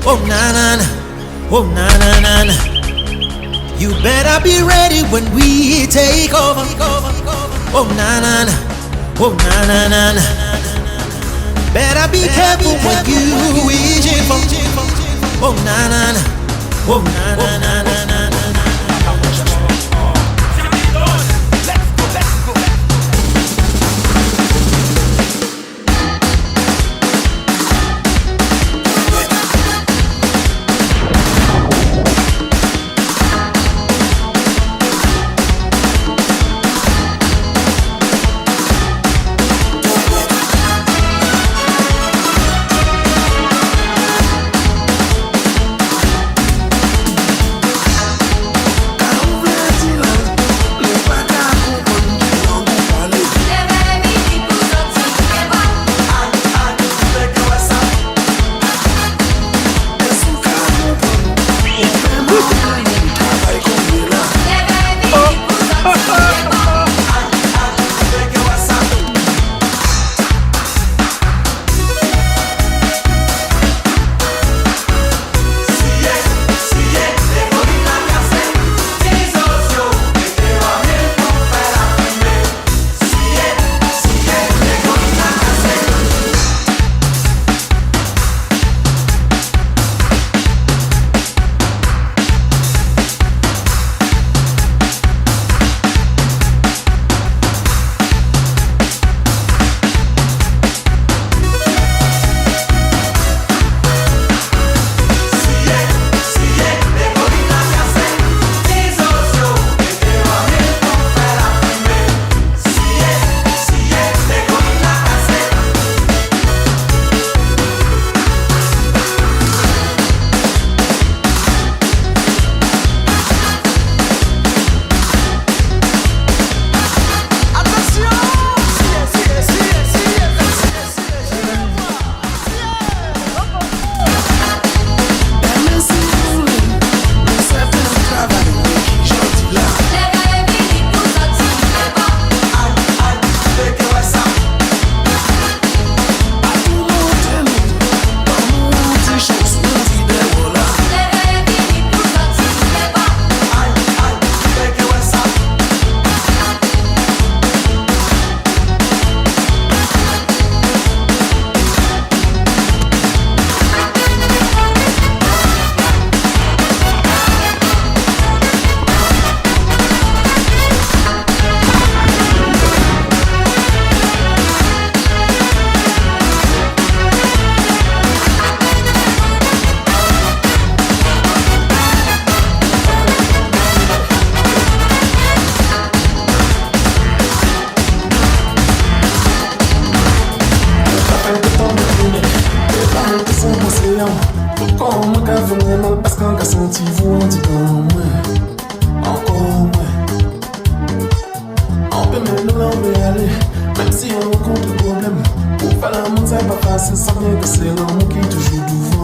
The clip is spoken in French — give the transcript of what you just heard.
Oh na na na, oh na na na na. You better be ready when we take over. Oh na na na, oh na na na na. Better be careful what you wishing for. Oh na na na, oh na na na na na na. Comment qu'a fait mal parce qu'on a senti vous en dit encore moins. On peut même nous l'enlever aller, même si on rencontre le problème. Pour faire l'amour c'est pas facile, sans bien que c'est l'amour qui toujours d'ouvrir.